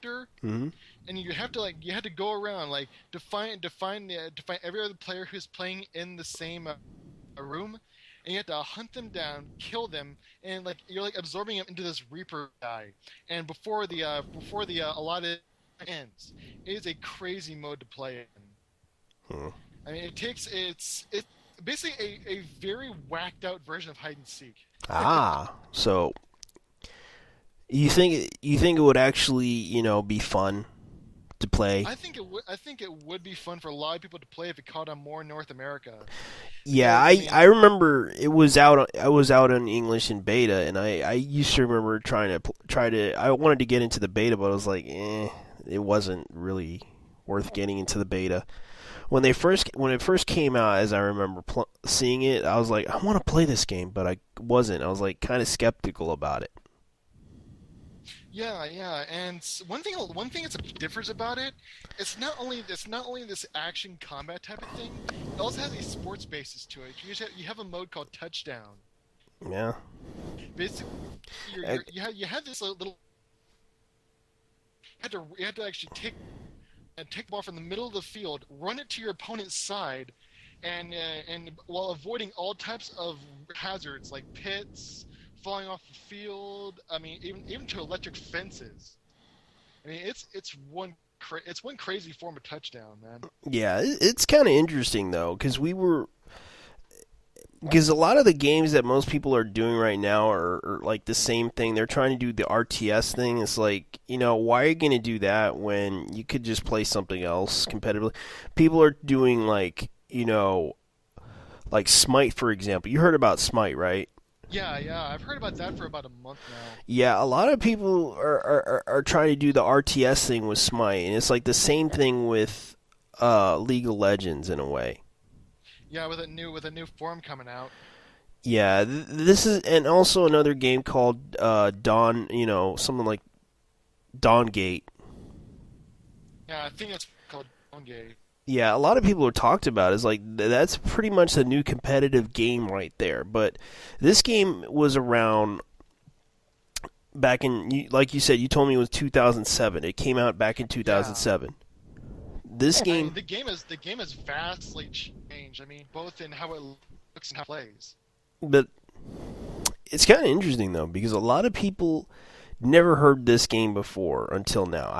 character, Mm-hmm. and you have to go around like to find every other player who's playing in the same room, and you have to hunt them down, kill them, and like you're like absorbing them into this Reaper guy. And before the allotted ends, it is a crazy mode to play in. Hmm. I mean, it's basically a very whacked out version of hide and seek. So you think it would actually, be fun to play? I think it would be fun for a lot of people to play if it caught on more in North America. Yeah, Because I I mean, remember it was out. I was out in English in beta, and I used to remember try to. I wanted to get into the beta, but I was like, it wasn't really worth getting into the beta. When it first came out, as I remember seeing it, I was like, I want to play this game, but I wasn't. I was like kind of skeptical about it. yeah. And one thing that's differs about it, it's not only this action combat type of thing. It also has a sports basis to it. You have a mode called touchdown. Yeah. Basically, I, you have this little. You had to actually take the ball from the middle of the field, run it to your opponent's side, and while avoiding all types of hazards like pits, falling off the field. I mean, even to electric fences. I mean, it's one crazy form of touchdown, man. yeah, it's kind of interesting though, because a lot of the games that most people are doing right now are like the same thing. They're trying to do the RTS thing. It's like, why are you going to do that when you could just play something else competitively? People are doing like Smite, for example. You heard about Smite, right? Yeah. I've heard about that for about a month now. Yeah, a lot of people are trying to do the RTS thing with Smite, and it's like the same thing with League of Legends in a way. Yeah, with a new form coming out. Yeah, this is, and also another game called Dawn, something like Dawn Gate. Yeah, I think it's called Gate. Yeah, a lot of people have talked about it. It's like that's pretty much the new competitive game right there. But this game was around back in, like you said, you told me it was 2007. It came out back in Yeah. 2007. This I mean, game, the game is vastly changed. I mean, both in how it looks and how it plays. but it's kind of interesting though because a lot of people never heard this game before until now.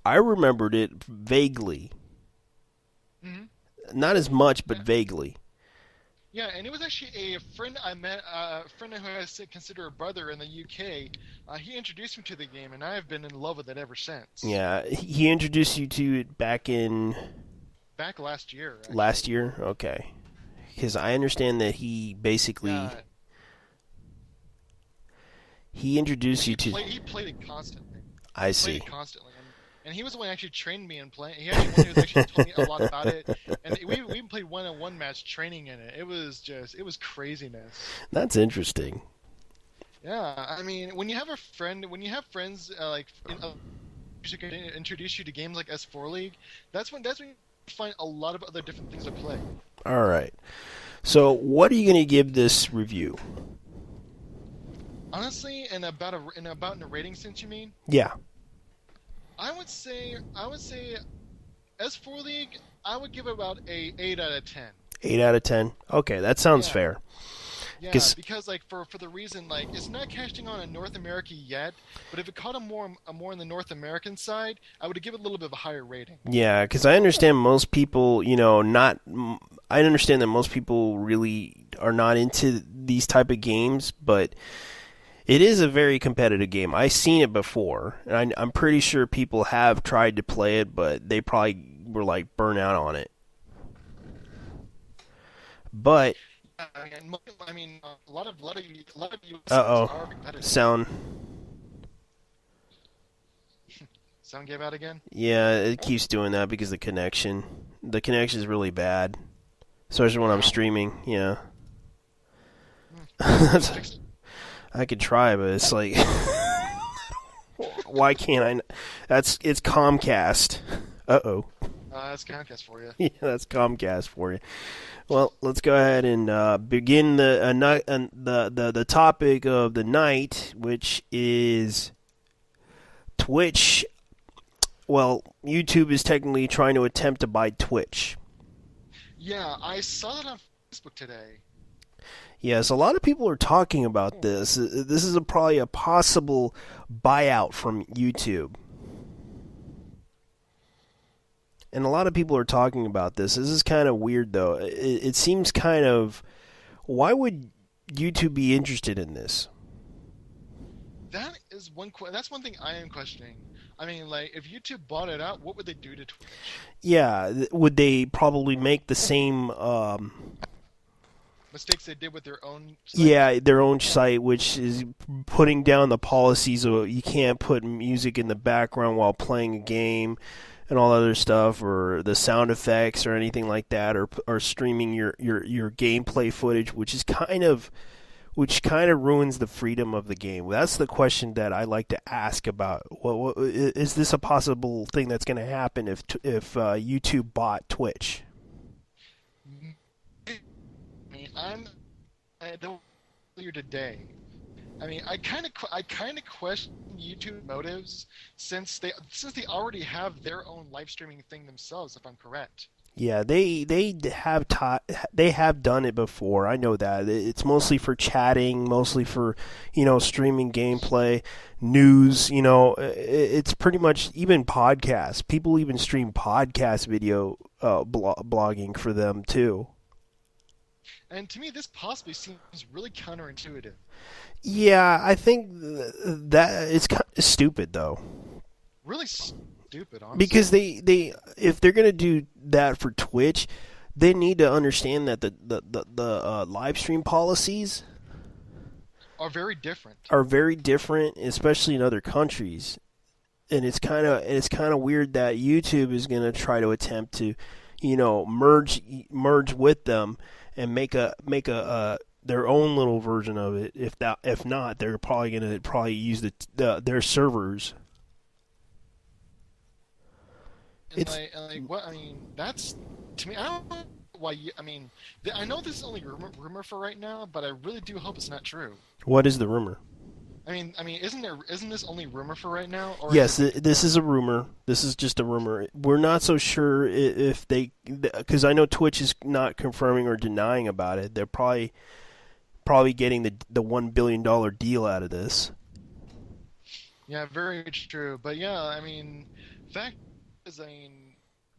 I remembered it vaguely, Hmm. not as much, but vaguely. Yeah, and it was actually a friend I met, a friend who I consider a brother in the UK. He introduced me to the game, and I have been in love with it ever since. Yeah, he introduced you to it back in Back last year, last actually. year. Okay, because I understand that Yeah, he introduced you he to. played he played it constantly. I Played see. it constantly, and he was the one who actually trained me in playing. He actually one who actually told me a lot about it, and we even played one-on-one match training in it. It was craziness. That's interesting. Yeah, I mean, when you have friends who can introduce you to games like S4 League, that's when you find a lot of other different things to play. All right. So, what are you going to give this review? Honestly, in a rating sense, you mean? Yeah. I would say S4 League, I would give it about a 8 out of 10. 8 out of 10. Okay, that sounds Yeah. fair. Yeah, 'Cause because like for the reason like it's not casting on in North America yet, but if it caught a more in the North American side, I would give it a little bit of a higher rating. yeah, because I understand most people, not. I understand that most people really are not into these type of games, but it is a very competitive game. I've seen it before, and I'm pretty sure people have tried to play it, but they probably were like burnt out on it. But A lot of US sites uh are oh, competitive. sound. Sound gave out again? Yeah, it keeps doing that because the connection is really bad, especially when I'm Wow. streaming. Yeah, Maybe you fixed it. I could try, but it's like, why can't I? It's Comcast. Uh oh. That's Comcast for you. Yeah, that's Comcast for you. Well, let's go ahead and begin the topic of the night, which is Twitch Well, YouTube is technically trying to attempt to buy Twitch. Yeah, I saw that on Facebook today. Yes, a lot of people are talking about this. This is probably a possible buyout from YouTube. And a lot of people are talking about this. This is kind of weird, though. It seems kind of. Why would YouTube be interested in this? That is that's one thing I am questioning. I mean, like, if YouTube bought it out, what would they do to Twitch? Yeah, would they probably make the same Mistakes they did with their own site? Yeah, their own site, which is putting down the policies of you can't put music in the background while playing a game and all other stuff, or the sound effects or anything like that, or streaming your gameplay footage, which kind of ruins the freedom of the game. That's the question that I like to ask about. What is this a possible thing that's going to happen if YouTube bought Twitch? I mean, I don't earlier today. I mean, I kind of question YouTube motives since they already have their own live streaming thing themselves, if I'm correct. Yeah, they have done it before. I know that. It's mostly for chatting, mostly for, streaming gameplay, news, it's pretty much even podcasts. People even stream podcast video blogging for them too. And to me, this possibly seems really counterintuitive. Yeah, I think that it's kind of stupid though. Really stupid, honestly. Because they if they're gonna do that for Twitch, they need to understand that the live stream policies are very different. Especially in other countries. And it's kind of weird that YouTube is gonna try to attempt to, merge with them and make a their own little version of it. If not, they're probably gonna use their servers. What I mean, that's to me. I don't know why. I mean, I know this is only rumor for right now, but I really do hope it's not true. What is the rumor? I mean, isn't this only rumor for right now? Or yes, this is a rumor. This is just a rumor. We're not so sure if they, because I know Twitch is not confirming or denying about it. They're probably getting the $1 billion deal out of this. Yeah, very true. But yeah, I mean, fact is, I mean,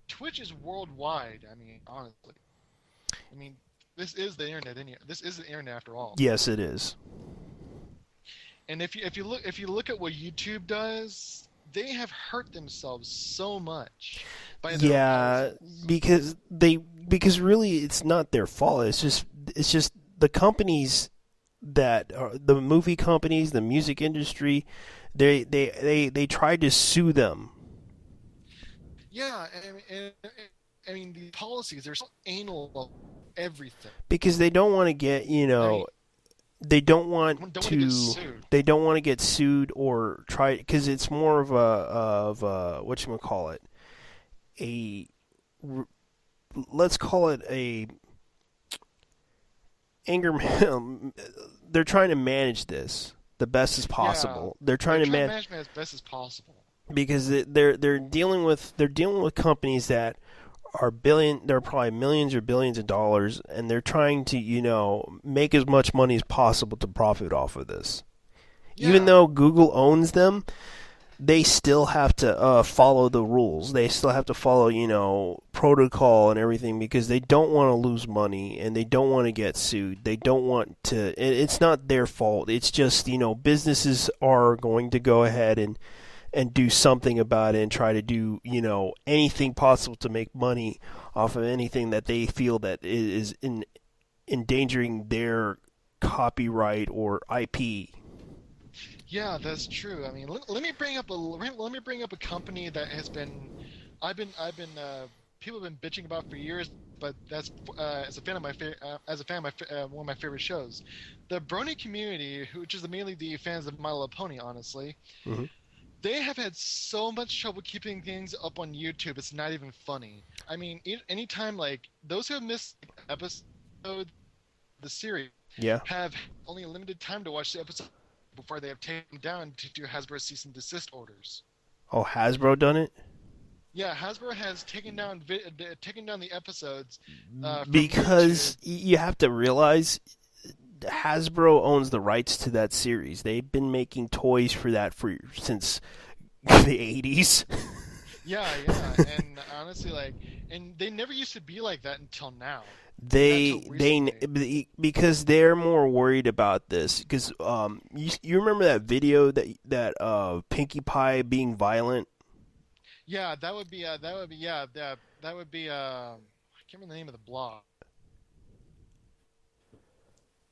Twitch is worldwide. I mean, honestly, I mean, this is the internet. This is the internet after all. Yes, it is. And if you look at what YouTube does, they have hurt themselves so much by their policies. because really it's not their fault. It's just the companies that are the movie companies, the music industry. They tried to sue them. Yeah, and I mean the policies, they're so anal about everything. Because they don't want to get, they don't want to get sued or try, because it's more of a whatchamacallit, let's call it a anger. They're trying to manage this the best as possible. Yeah, they're trying to manage it as best as possible. Because they're dealing with companies that are they're probably millions or billions of dollars, and they're trying to make as much money as possible to profit off of this. Yeah. Even though Google owns them, they still have to follow the rules. They still have to follow protocol and everything, because they don't want to lose money and they don't want to get sued. They don't want to. It's not their fault. It's just businesses are going to go ahead and do something about it and try to do, anything possible to make money off of anything that they feel that is endangering their copyright or IP. Yeah, that's true. I mean, let me bring up a company that has been people have been bitching about for years, but that's as a fan of one of my favorite shows, the Brony community, which is mainly the fans of My Little Pony, honestly. Mm-hmm. They have had so much trouble keeping things up on YouTube. It's not even funny. I mean, anytime, like, those who have missed episode, the series, have only a limited time to watch the episode before they have taken down to do Hasbro cease and desist orders. Oh, Hasbro done it? Yeah, Hasbro has taken down the episodes from Because YouTube. you have to realize Hasbro owns the rights to that series. They've been making toys for that since the 80s. And honestly, and they never used to be like that until now, and not until recently. Because they're more worried about this. Because you remember that video that Pinkie Pie being violent. Yeah, that would be I can't remember the name of the blog.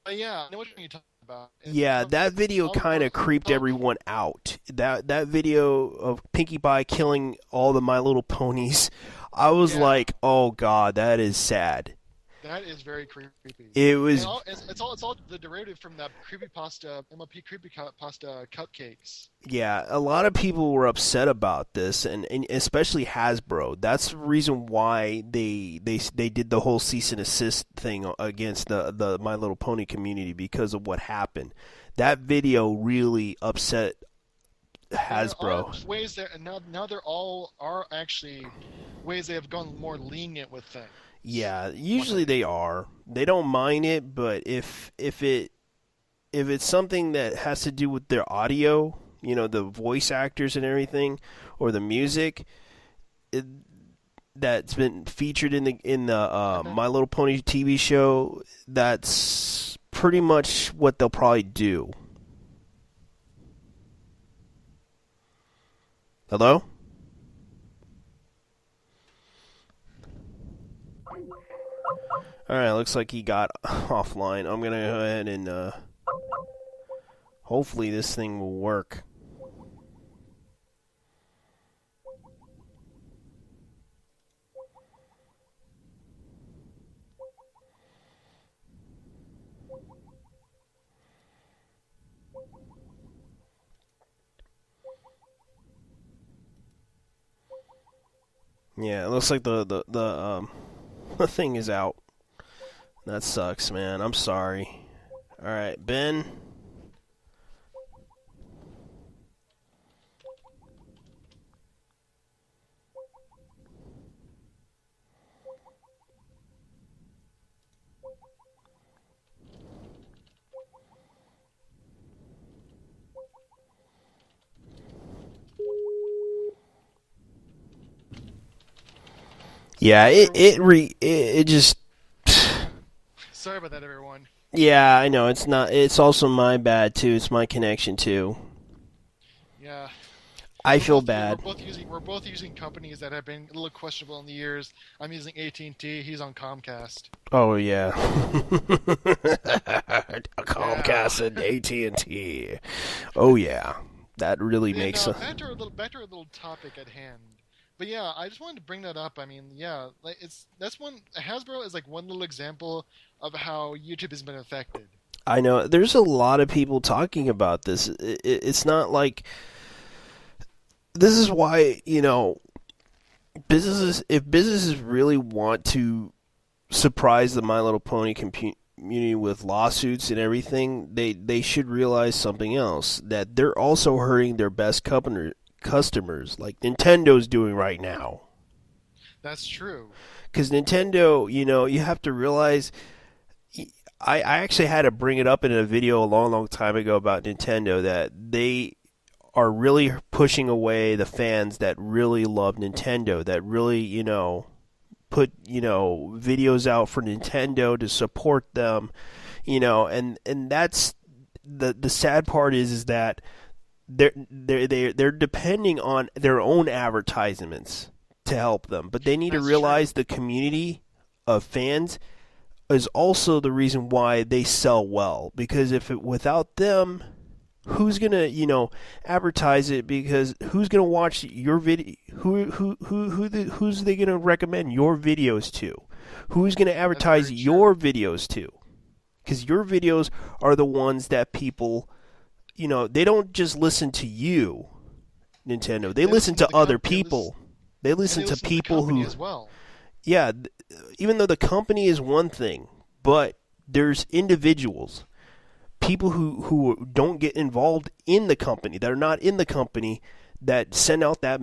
But yeah, I know what you're talking about. Yeah, that video kind of creeped everyone out. That video of Pinkie Pie killing all the My Little Ponies, I was Yeah, like, oh god, that is sad. that is very creepy. It And was it's all the derivative from that creepypasta MLP creepypasta cupcakes. Yeah, a lot of people were upset about this, and especially Hasbro. That's the reason why they did the whole cease and desist thing against the My Little Pony community because of what happened. That video really upset There are Hasbro. ways that and now they're all are actually ways they have gone more lenient with things. Yeah, One usually of they are. They don't mind it, but if it's something that has to do with their audio, the voice actors and everything, or the music, it, that's been featured in the uh-huh. My Little Pony TV show, that's pretty much what they'll probably do. Hello? All right, looks like he got offline. I'm gonna go ahead and hopefully this thing will work. Yeah, it looks like the thing is out. That sucks, man. I'm sorry. All right, Ben. Yeah, it just. Sorry about that, everyone. Yeah, I know it's not. It's also my bad too. It's my connection too. Yeah, I feel bad. we're both using companies that have been a little questionable in the years. I'm using AT&T. He's on Comcast. Oh yeah, Yeah. Comcast and AT&T. Oh yeah, that really And makes a. back to our little topic at hand. But yeah, I just wanted to bring that up. I mean, yeah, that's one Hasbro is like one little example of how YouTube has been affected. I know there's a lot of people talking about this. It's not like this is why businesses if businesses really want to surprise the My Little Pony community with lawsuits and everything, they should realize something else, that they're also hurting their best customers, like Nintendo's doing right now. That's true. Because Nintendo, you have to realize. I actually had to bring it up in a video a long, long time ago about Nintendo, that they are really pushing away the fans that really love Nintendo, that really, put, videos out for Nintendo to support them, and that's the sad part is that they're depending on their own advertisements to help them, but they need to That's true. realize the community of fans is also the reason why they sell well. Because without them, who's gonna advertise it? Because who's gonna watch your video? Who's they gonna recommend your videos to? Who's gonna That's advertise very true. your videos to? Because your videos are the ones that people, they don't just listen to you, Nintendo. They They listen listen to to the other comp. people. They And listen they to listen to the people company who, as well. yeah, even though the company is one thing, but there's individuals, people who don't get involved in the company, that are not in the company, that send out that